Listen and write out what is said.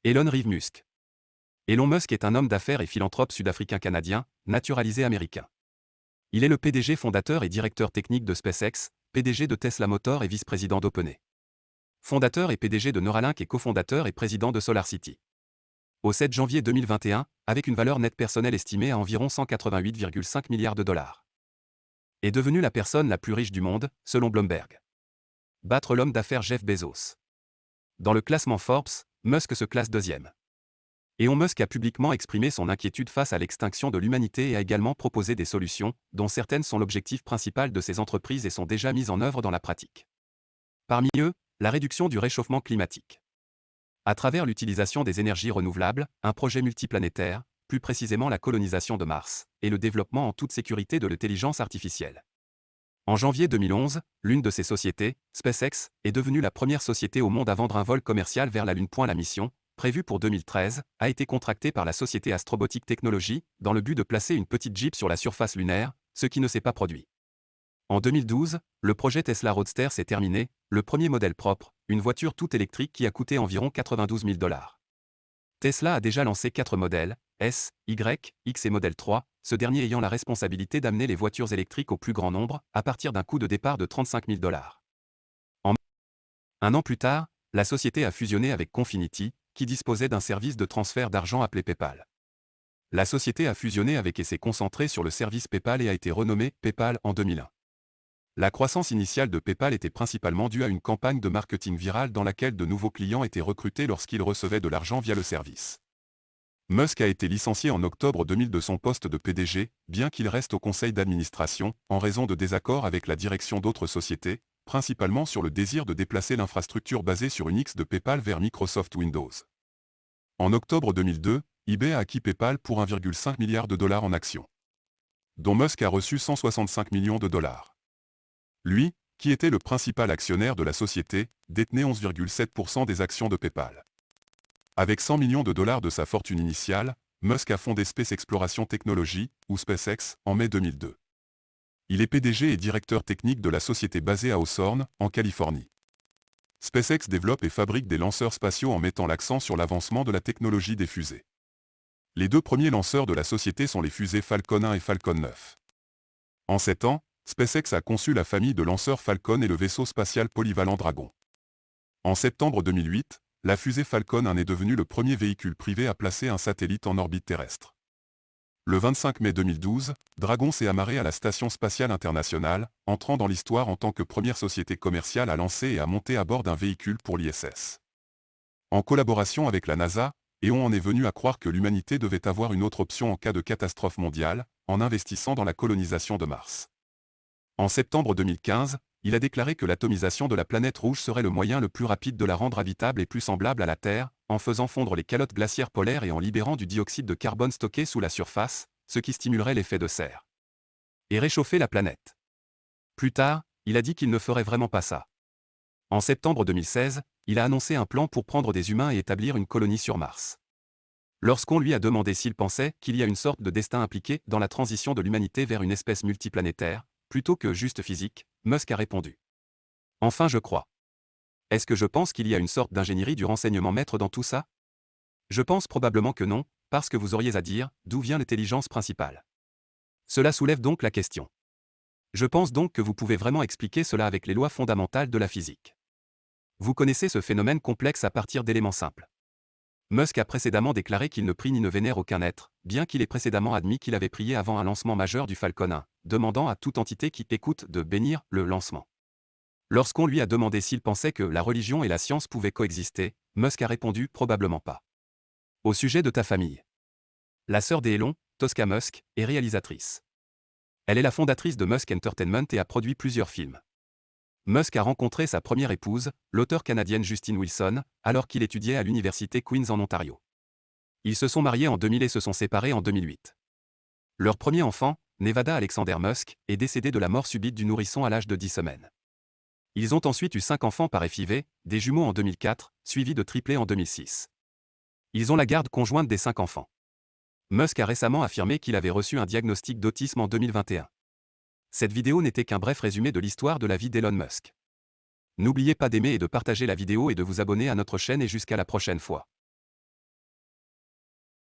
Elon Reeve Musk. Elon Musk est un homme d'affaires et philanthrope sud-africain-canadien, naturalisé américain. Il est le PDG fondateur et directeur technique de SpaceX, PDG de Tesla Motors et vice-président d'OpenAI. Fondateur et PDG de Neuralink et cofondateur et président de SolarCity. Au 7 janvier 2021, avec une valeur nette personnelle estimée à environ 188,5 milliards de dollars. Est devenu la personne la plus riche du monde, selon Bloomberg. Battre l'homme d'affaires Jeff Bezos. Dans le classement Forbes, Musk se classe deuxième. Elon Musk a publiquement exprimé son inquiétude face à l'extinction de l'humanité et a également proposé des solutions, dont certaines sont l'objectif principal de ces entreprises et sont déjà mises en œuvre dans la pratique. Parmi eux, la réduction du réchauffement climatique. À travers l'utilisation des énergies renouvelables, un projet multiplanétaire, plus précisément la colonisation de Mars, et le développement en toute sécurité de l'intelligence artificielle. En janvier 2011, l'une de ces sociétés, SpaceX, est devenue la première société au monde à vendre un vol commercial vers la Lune. La mission, prévue pour 2013, a été contractée par la société Astrobotic Technology, dans le but de placer une petite Jeep sur la surface lunaire, ce qui ne s'est pas produit. En 2012, le projet Tesla Roadster s'est terminé, le premier modèle propre, une voiture toute électrique qui a coûté environ 92 000 $. Tesla a déjà lancé 4 modèles, S, Y, X et Model 3, ce dernier ayant la responsabilité d'amener les voitures électriques au plus grand nombre, à partir d'un coût de départ de 35 000 $. Un an plus tard, la société a fusionné avec Confinity, qui disposait d'un service de transfert d'argent appelé PayPal. La société a fusionné avec et s'est concentrée sur le service PayPal et a été renommée PayPal en 2001. La croissance initiale de PayPal était principalement due à une campagne de marketing virale dans laquelle de nouveaux clients étaient recrutés lorsqu'ils recevaient de l'argent via le service. Musk a été licencié en octobre 2000 de son poste de PDG, bien qu'il reste au conseil d'administration, en raison de désaccords avec la direction d'autres sociétés, principalement sur le désir de déplacer l'infrastructure basée sur une X de PayPal vers Microsoft Windows. En octobre 2002, eBay a acquis PayPal pour 1,5 milliard de dollars en actions, dont Musk a reçu 165 millions de dollars. Lui, qui était le principal actionnaire de la société, détenait 11,7% des actions de PayPal. Avec 100 millions de dollars de sa fortune initiale, Musk a fondé Space Exploration Technology, ou SpaceX, en mai 2002. Il est PDG et directeur technique de la société basée à Hawthorne, en Californie. SpaceX développe et fabrique des lanceurs spatiaux en mettant l'accent sur l'avancement de la technologie des fusées. Les 2 premiers lanceurs de la société sont les fusées Falcon 1 et Falcon 9. En 7 ans, SpaceX a conçu la famille de lanceurs Falcon et le vaisseau spatial polyvalent Dragon. En septembre 2008, la fusée Falcon 1 est devenue le premier véhicule privé à placer un satellite en orbite terrestre. Le 25 mai 2012, Dragon s'est amarré à la Station spatiale internationale, entrant dans l'histoire en tant que première société commerciale à lancer et à monter à bord d'un véhicule pour l'ISS. En collaboration avec la NASA, on en est venu à croire que l'humanité devait avoir une autre option en cas de catastrophe mondiale, en investissant dans la colonisation de Mars. En septembre 2015, il a déclaré que l'atomisation de la planète rouge serait le moyen le plus rapide de la rendre habitable et plus semblable à la Terre, en faisant fondre les calottes glaciaires polaires et en libérant du dioxyde de carbone stocké sous la surface, ce qui stimulerait l'effet de serre. Et réchauffer la planète. Plus tard, il a dit qu'il ne ferait vraiment pas ça. En septembre 2016, il a annoncé un plan pour prendre des humains et établir une colonie sur Mars. Lorsqu'on lui a demandé s'il pensait qu'il y a une sorte de destin impliqué dans la transition de l'humanité vers une espèce multiplanétaire, plutôt que juste physique, Musk a répondu. Enfin je crois. Est-ce que je pense qu'il y a une sorte d'ingénierie du renseignement maître dans tout ça? Je pense probablement que non, parce que vous auriez à dire, d'où vient l'intelligence principale? Cela soulève donc la question. Je pense donc que vous pouvez vraiment expliquer cela avec les lois fondamentales de la physique. Vous connaissez ce phénomène complexe à partir d'éléments simples. Musk a précédemment déclaré qu'il ne prie ni ne vénère aucun être, bien qu'il ait précédemment admis qu'il avait prié avant un lancement majeur du Falcon 1, demandant à toute entité qui écoute de bénir le lancement. Lorsqu'on lui a demandé s'il pensait que la religion et la science pouvaient coexister, Musk a répondu probablement pas. Au sujet de ta famille. La sœur d'Elon, Tosca Musk, est réalisatrice. Elle est la fondatrice de Musk Entertainment et a produit plusieurs films. Musk a rencontré sa première épouse, l'auteure canadienne Justine Wilson, alors qu'il étudiait à l'université Queen's en Ontario. Ils se sont mariés en 2000 et se sont séparés en 2008. Leur premier enfant, Nevada Alexander Musk, est décédé de la mort subite du nourrisson à l'âge de 10 semaines. Ils ont ensuite eu 5 enfants par FIV, des jumeaux en 2004, suivis de triplés en 2006. Ils ont la garde conjointe des 5 enfants. Musk a récemment affirmé qu'il avait reçu un diagnostic d'autisme en 2021. Cette vidéo n'était qu'un bref résumé de l'histoire de la vie d'Elon Musk. N'oubliez pas d'aimer et de partager la vidéo et de vous abonner à notre chaîne et jusqu'à la prochaine fois.